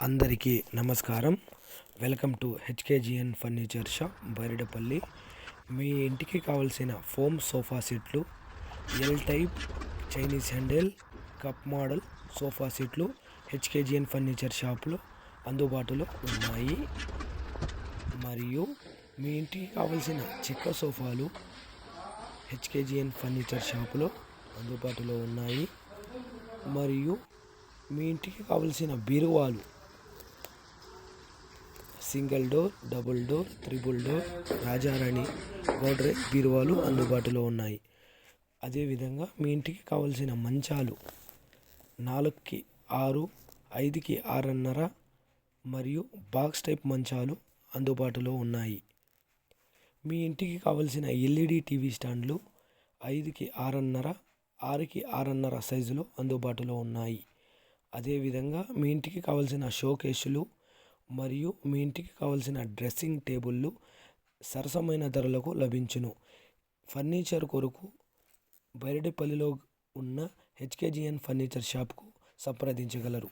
అందరికీ నమస్కారం. Welcome to H K G N furniture shop Bairedapalli. మీ ఇంటికి కావాల్సిన ఫోమ్ సోఫా సెట్లు, L type, Chinese handle, cup model sofa సెట్లు హెచ్కేజిఎన్ ఫర్నిచర్ షాప్లో అందుబాటులో ఉన్నాయి. మరియు మీ ఇంటికి కావాల్సిన చెక్క సోఫాలు హెచ్కేజిఎన్ ఫర్నిచర్ షాపులో అందుబాటులో ఉన్నాయి. మరియు మీ ఇంటికి కావలసిన బీరువాలు single door, double door, triple door, రాజారాణి గోడ్రేజ్ బీరువాలు అందుబాటులో ఉన్నాయి. అదేవిధంగా మీ ఇంటికి కావలసిన మంచాలు 4కి 6, 5కి 6.5 మరియు బాక్స్ టైప్ మంచాలు అందుబాటులో ఉన్నాయి. మీ ఇంటికి కావలసిన ఎల్ఈడి టీవీ స్టాండ్లు 5కి 6.5, 6కి 6.5 సైజులో అందుబాటులో ఉన్నాయి. అదేవిధంగా మీ ఇంటికి కావలసిన షోకేసులు మరియు మీ ఇంటికి కావలసిన డ్రెస్సింగ్ టేబుళ్ళు సరసమైన ధరలకు లభించును. ఫర్నిచర్ కొరకు బైరెడపల్లిలో ఉన్న హెచ్కేజిఎన్ ఫర్నిచర్ షాప్కు సంప్రదించగలరు.